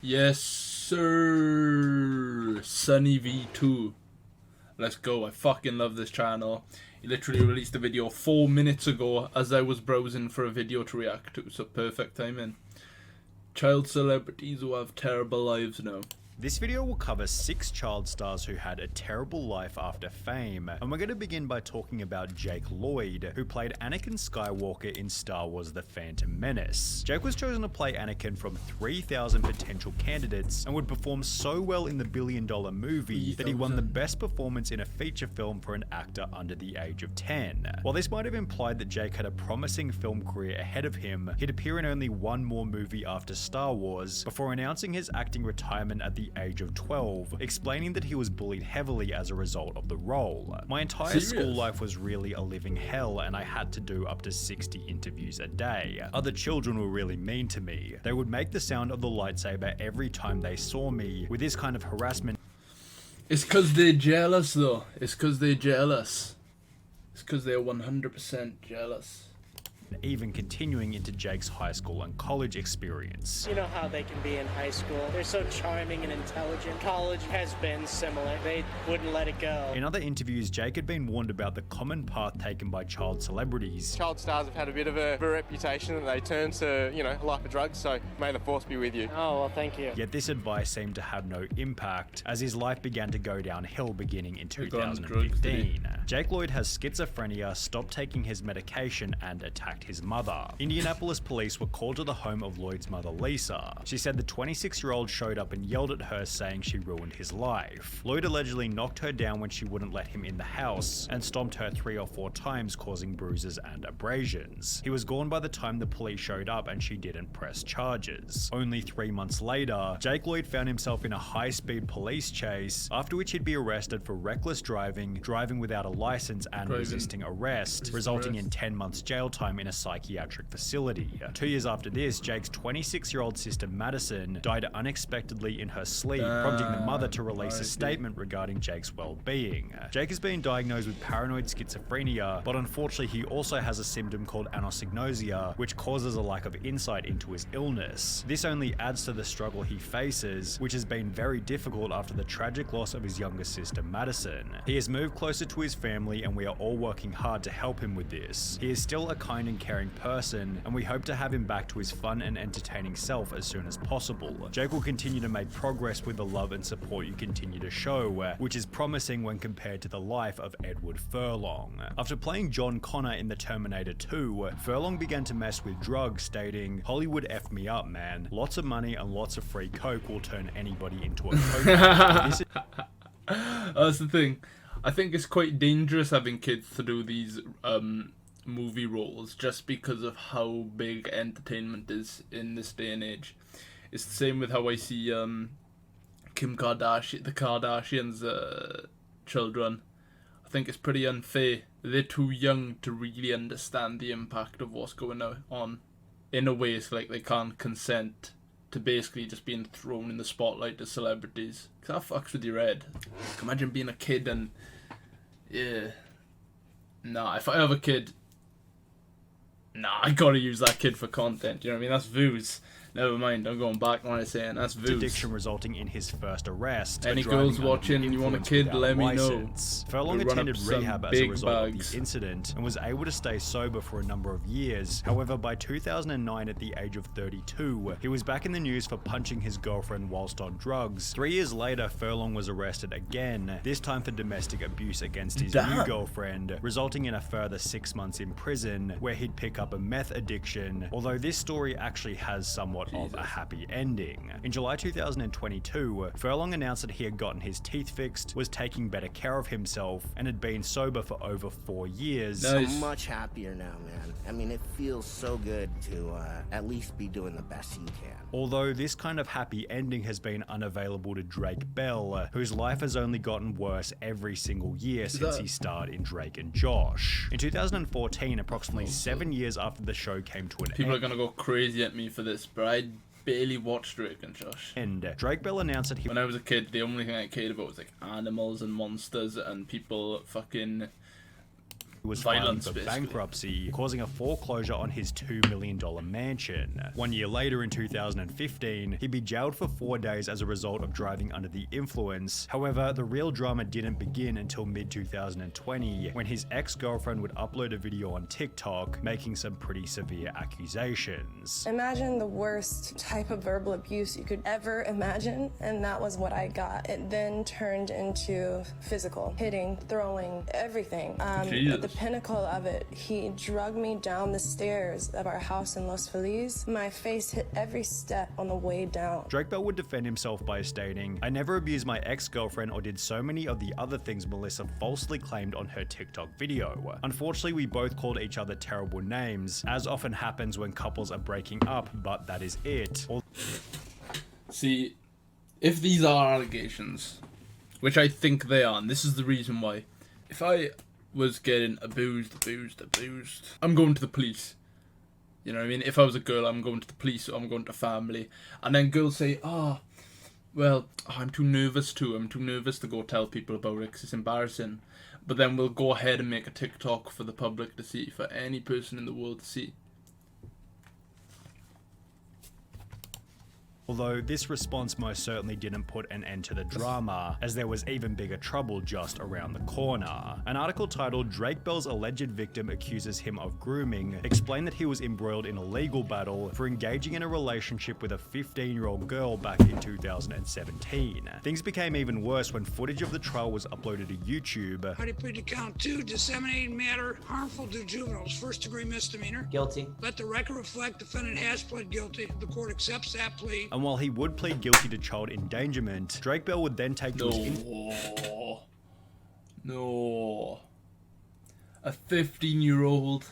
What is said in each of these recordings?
Yes, sir. Sunny V2. Let's go. I fucking love this channel. He literally released a video 4 minutes ago as I was browsing for a video to react to, so perfect timing. Child celebrities who have terrible lives now. This video will cover 6 child stars who had a terrible life after fame, and we're going to begin by talking about Jake Lloyd, who played Anakin Skywalker in Star Wars: The Phantom Menace. Jake was chosen to play Anakin from 3,000 potential candidates and would perform so well in the billion-dollar movie that he won the best performance in a feature film for an actor under the age of 10. While this might have implied that Jake had a promising film career ahead of him, he'd appear in only one more movie after Star Wars, before announcing his acting retirement at the age of 12, explaining that he was bullied heavily as a result of the role. My entire school life was really a living hell, and I had to do up to 60 interviews a day. Other children were really mean to me. They would make the sound of the lightsaber every time they saw me. With this kind of harassment, It's cause they're jealous though. It's cause they're jealous. It's cause they're 100% jealous. even continuing into Jake's high school and college experience. You know how they can be in high school. They're so charming and intelligent. College has been similar. They wouldn't let it go. In other interviews, Jake had been warned about the common path taken by child celebrities. Child stars have had a bit of a reputation that they turn to, a life of drugs, so may the force be with you. Oh, well, thank you. Yet this advice seemed to have no impact, as his life began to go downhill beginning in 2015. Jake Lloyd has schizophrenia, stopped taking his medication, and attacked his mother. Indianapolis police were called to the home of Lloyd's mother, Lisa. She said the 26-year-old showed up and yelled at her, saying she ruined his life. Lloyd allegedly knocked her down when she wouldn't let him in the house, and stomped her 3 or 4 times, causing bruises and abrasions. He was gone by the time the police showed up, and she didn't press charges. Only 3 months later, Jake Lloyd found himself in a high-speed police chase, after which he'd be arrested for reckless driving, driving without a license, and resisting arrest, resulting in 10 months jail time in a psychiatric facility. 2 years after this, Jake's 26-year-old sister Madison died unexpectedly in her sleep, prompting the mother to release a statement regarding Jake's well-being. Jake has been diagnosed with paranoid schizophrenia, but unfortunately he also has a symptom called anosognosia, which causes a lack of insight into his illness. This only adds to the struggle he faces, which has been very difficult after the tragic loss of his younger sister Madison. He has moved closer to his family, and we are all working hard to help him with this. He is still a kind and caring person, and we hope to have him back to his fun and entertaining self as soon as possible. Jake will continue to make progress with the love and support you continue to show, which is promising when compared to the life of Edward Furlong. After playing John Connor in The Terminator 2, Furlong began to mess with drugs, stating, "Hollywood effed me up, man. Lots of money and lots of free coke will turn anybody into a coke." That's the thing. I think it's quite dangerous having kids to do these movie roles just because of how big entertainment is in this day and age. It's the same with how I see Kim Kardashian, the Kardashians' children. I think it's pretty unfair. They're too young to really understand the impact of what's going on. In a way, it's like they can't consent to basically just being thrown in the spotlight as celebrities. Because that fucks with your head. Like, imagine being a kid and... yeah. Nah, if I have a kid... nah, I gotta use that kid for content, you know what I mean? That's views. Never mind, I'm going back when I say it. That's views. Addiction resulting in his first arrest. Any girls watching and you want a kid, let me know. Furlong attended rehab as a result of the incident and was able to stay sober for a number of years. However, by 2009, at the age of 32, he was back in the news for punching his girlfriend whilst on drugs. 3 years later, Furlong was arrested again, this time for domestic abuse against his new girlfriend, resulting in a further 6 months in prison, where he'd pick up a meth addiction, although this story actually has somewhat of a happy ending. In July 2022, Furlong announced that he had gotten his teeth fixed, was taking better care of himself, and had been sober for over 4 years. I'm much happier now, man. I mean, it feels so good to at least be doing the best you can. Although this kind of happy ending has been unavailable to Drake Bell, whose life has only gotten worse every single year since he starred in Drake and Josh. In 2014, approximately 7 years after the show came to an People are gonna go crazy at me for this, but I barely watched Drake and Josh. And Drake Bell announced that when I was a kid, the only thing I cared about was like animals and monsters and people fucking was filing Violence, for basically. bankruptcy, causing a foreclosure on his $2 million mansion. 1 year later, in 2015, he'd be jailed for 4 days as a result of driving under the influence. However, the real drama didn't begin until mid-2020, when his ex-girlfriend would upload a video on TikTok, making some pretty severe accusations. Imagine the worst type of verbal abuse you could ever imagine, and that was what I got. It then turned into physical, hitting, throwing, everything. At the pinnacle of it, he dragged me down the stairs of our house in Los Feliz. My face hit every step on the way down. Drake Bell would defend himself by stating, "I never abused my ex-girlfriend or did so many of the other things Melissa falsely claimed on her TikTok video. Unfortunately, we both called each other terrible names, as often happens when couples are breaking up, but that is it." See, if these are allegations, which I think they are, and this is the reason why, if I was getting abused, I'm going to the police. You know what I mean? If I was a girl, I'm going to the police, or I'm going to family. And then girls say, I'm too nervous to go tell people about it because it's embarrassing. But then we'll go ahead and make a TikTok for the public to see, for any person in the world to see. Although this response most certainly didn't put an end to the drama, as there was even bigger trouble just around the corner. An article titled "Drake Bell's Alleged Victim Accuses Him of Grooming" explained that he was embroiled in a legal battle for engaging in a relationship with a 15-year-old girl back in 2017. Things became even worse when footage of the trial was uploaded to YouTube. How do you plead to count 2, disseminating matter harmful to juveniles, first-degree misdemeanor? Guilty. Let the record reflect defendant has pled guilty. The court accepts that plea. And while he would plead guilty to child endangerment, Drake Bell would then take to his a 15-year-old?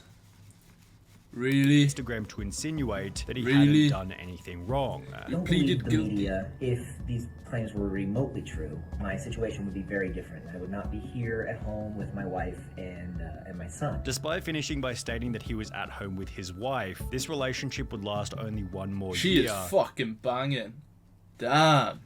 Really? Instagram to insinuate that he Really? hadn't done anything wrong. You pleaded the guilty. media. If these claims were remotely true, my situation would be very different. I would not be here at home with my wife and my son. Despite finishing by stating that he was at home with his wife, this relationship would last only 1 more She year. is fucking banging. Damn.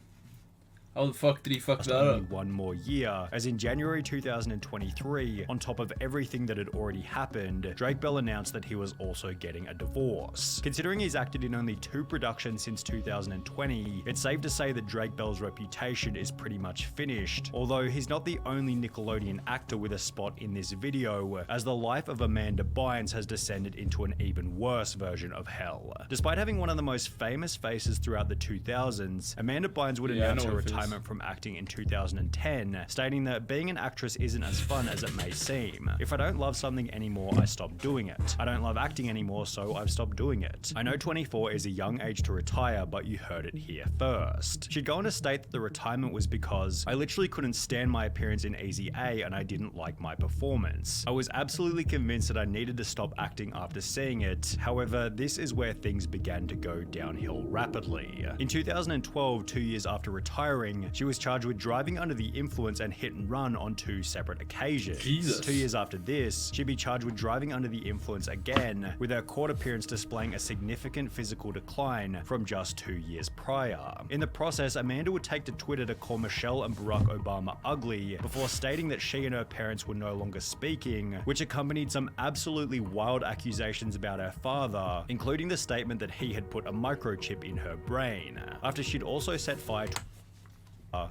How the fuck did he fuck that only up? 1 more year, as in January 2023, on top of everything that had already happened, Drake Bell announced that he was also getting a divorce. Considering he's acted in only 2 productions since 2020, it's safe to say that Drake Bell's reputation is pretty much finished, although he's not the only Nickelodeon actor with a spot in this video, as the life of Amanda Bynes has descended into an even worse version of hell. Despite having one of the most famous faces throughout the 2000s, Amanda Bynes would announce her retirement from acting in 2010, stating that being an actress isn't as fun as it may seem. If I don't love something anymore, I stop doing it. I don't love acting anymore, so I've stopped doing it. I know 24 is a young age to retire, but you heard it here first. She'd go on to state that the retirement was because I literally couldn't stand my appearance in Easy A and I didn't like my performance. I was absolutely convinced that I needed to stop acting after seeing it. However, this is where things began to go downhill rapidly. In 2012, 2 years after retiring, she was charged with driving under the influence and hit and run on 2 separate occasions. Jesus. 2 years after this, she'd be charged with driving under the influence again, with her court appearance displaying a significant physical decline from just 2 years prior. In the process, Amanda would take to Twitter to call Michelle and Barack Obama ugly, before stating that she and her parents were no longer speaking, which accompanied some absolutely wild accusations about her father, including the statement that he had put a microchip in her brain. After she'd also set fire to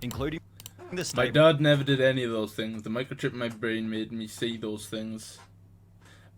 including the My statement dad never did any of those things. The microchip in my brain made me see those things.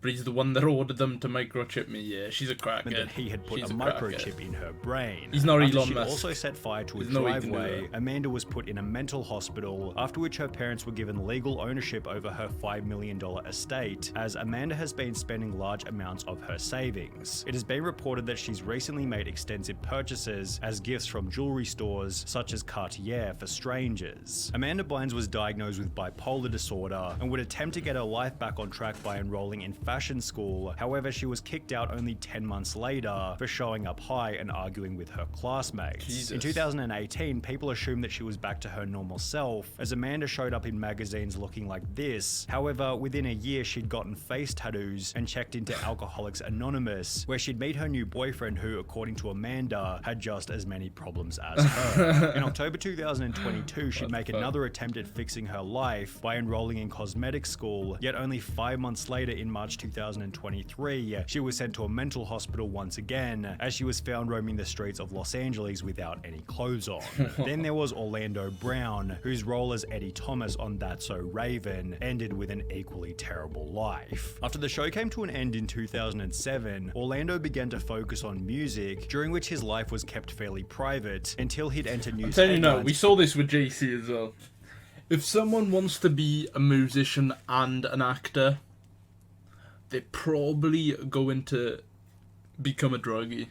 But he's the one that ordered them to microchip me. Yeah, she's a crackhead. that he had put She's a crackhead. microchip in her brain. He's not After Elon she'd Musk. also set fire to a There's no way he can do driveway, that. Amanda was put in a mental hospital, after which her parents were given legal ownership over her $5 million estate, as Amanda has been spending large amounts of her savings. It has been reported that she's recently made extensive purchases as gifts from jewelry stores such as Cartier for strangers. Amanda Bynes was diagnosed with bipolar disorder and would attempt to get her life back on track by enrolling in fashion school. However, she was kicked out only 10 months later for showing up high and arguing with her classmates. Jesus. In 2018, people assumed that she was back to her normal self, as Amanda showed up in magazines looking like this. However, within a year, she'd gotten face tattoos and checked into Alcoholics Anonymous, where she'd meet her new boyfriend who, according to Amanda, had just as many problems as her. In October 2022, she'd make another attempt at fixing her life by enrolling in cosmetic school, yet only 5 months later in March 2023, she was sent to a mental hospital once again, as she was found roaming the streets of Los Angeles without any clothes on. Then there was Orlando Brown, whose role as Eddie Thomas on That's So Raven ended with an equally terrible life. After the show came to an end in 2007, Orlando began to focus on music, during which his life was kept fairly private until he'd enter news I'm telling you now, headlines. we saw this with JC as well. If someone wants to be a musician and an actor, they probably going to become a druggie.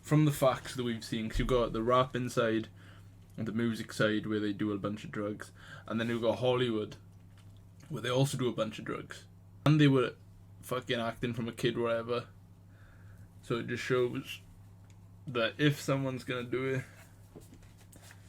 From the facts that we've seen, because you've got the rapping side and the music side where they do a bunch of drugs, and then you've got Hollywood where they also do a bunch of drugs, and they were fucking acting from a kid or whatever. So it just shows that if someone's gonna do it,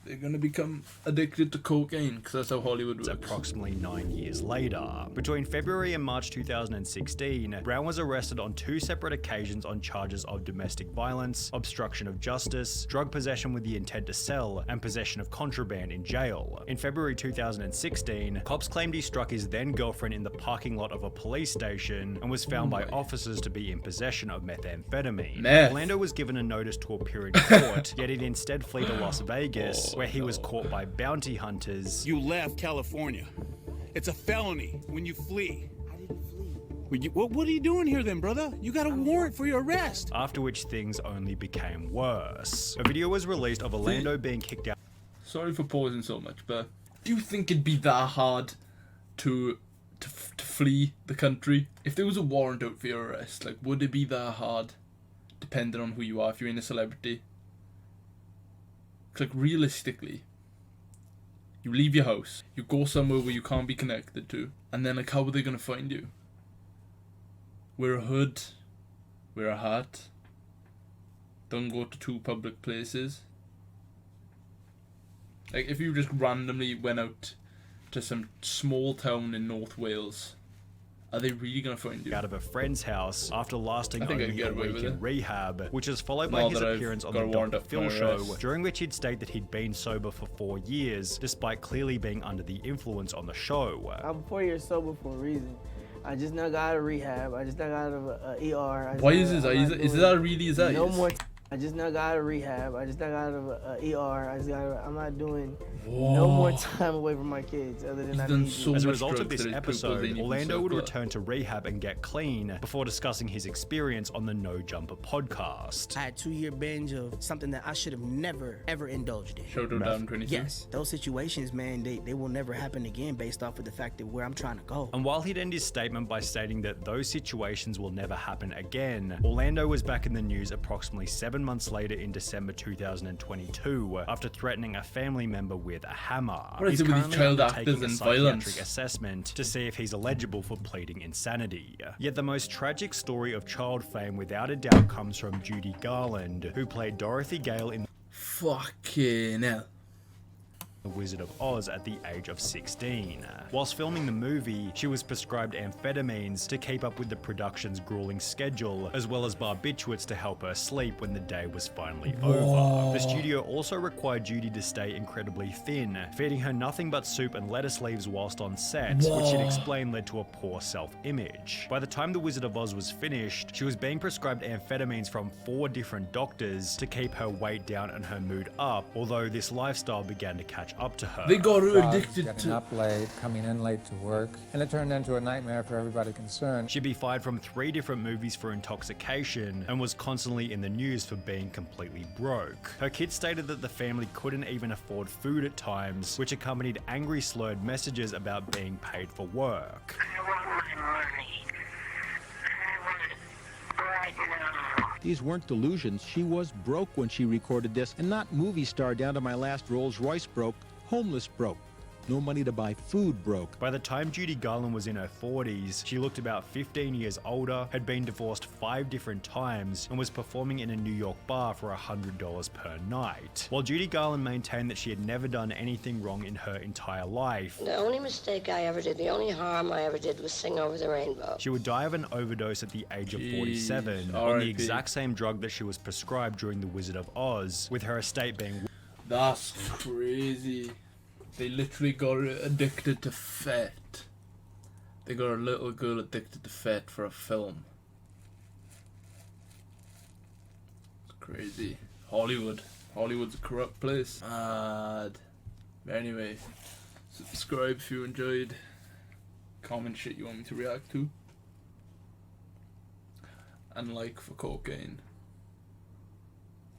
they're gonna become addicted to cocaine, because that's how Hollywood works. Approximately 9 years later. Between February and March 2016, Brown was arrested on 2 separate occasions on charges of domestic violence, obstruction of justice, drug possession with the intent to sell, and possession of contraband in jail. In February 2016, cops claimed he struck his then girlfriend in the parking lot of a police station and was found by officers to be in possession of methamphetamine. Meth. Orlando was given a notice to appear in court, yet he'd instead flee to Las Vegas, where he was caught by bounty hunters. You left California. It's a felony when you flee. I didn't flee. What are you doing here then, brother? You got a warrant for your arrest. After which things only became worse. A video was released of Orlando being kicked out. Sorry for pausing so much, but do you think it'd be that hard to flee the country? If there was a warrant out for your arrest, like, would it be that hard? Depending on who you are, if you're in a celebrity. Like, realistically, you leave your house, you go somewhere where you can't be connected to, and then, like, how are they gonna find you? Wear a hood, wear a hat, don't go to 2 public places. Like, if you just randomly went out to some small town in North Wales, are they really going to find you? Out of a friend's house after lasting I think only I'd get a away week with in it. rehab, which is followed by Now his that I've appearance on got the a warrant Dr. up Phil my show, arrest. during which he'd state that he'd been sober for 4 years, despite clearly being under the influence on the show. I'm 4 years sober for a reason. I just now got out of rehab. I just now got out of ER. Why is his eyes? Is that really his eyes? No more. I just now got out of rehab. I just now got out of ER. I'm not doing no more time away from my kids other than I need to. As a result of this episode, Orlando would return to rehab and get clean before discussing his experience on the No Jumper podcast. I had a 2-year binge of something that I should have never, ever indulged in. Showdown 22? Yes. Those situations, man, they will never happen again based off of the fact that where I'm trying to go. And while he'd end his statement by stating that those situations will never happen again, Orlando was back in the news approximately 7 months later in December 2022 after threatening a family member with a hammer. What is He's it with these currently child undertaking actors a and psychiatric violence? assessment to see if he's eligible for pleading insanity. Yet the most tragic story of child fame without a doubt comes from Judy Garland, who played Dorothy Gale in Fucking hell. The Wizard of Oz at the age of 16. Whilst filming the movie, she was prescribed amphetamines to keep up with the production's grueling schedule, as well as barbiturates to help her sleep when the day was finally over. The studio also required Judy to stay incredibly thin, feeding her nothing but soup and lettuce leaves whilst on set, which she'd explained led to a poor self-image. By the time The Wizard of Oz was finished, she was being prescribed amphetamines from 4 different doctors to keep her weight down and her mood up, although this lifestyle began to catch up to her. They got her addicted getting to... up late, coming in late to work, and it turned into a nightmare for everybody concerned. She'd be fired from 3 different movies for intoxication and was constantly in the news for being completely broke. Her kids stated that the family couldn't even afford food at times, which accompanied angry slurred messages about being paid for work. I want my money. I want it right now. These weren't delusions. She was broke when she recorded this, and not movie star down to my last Rolls Royce broke, homeless broke. No money to buy food broke. By the time Judy Garland was in her 40s, she looked about 15 years older, had been divorced 5 different times, and was performing in a New York bar for $100 per night. While Judy Garland maintained that she had never done anything wrong in her entire life, the only mistake I ever did, the only harm I ever did was sing Over the Rainbow. She would die of an overdose at the age of 47 on the exact same drug that she was prescribed during The Wizard of Oz, with her estate being... That's crazy. They literally got her addicted to fat. They got a little girl addicted to fat for a film. It's crazy. Hollywood. Hollywood's a corrupt place. Mad. Anyway, subscribe if you enjoyed. Comment shit you want me to react to. And like for cocaine.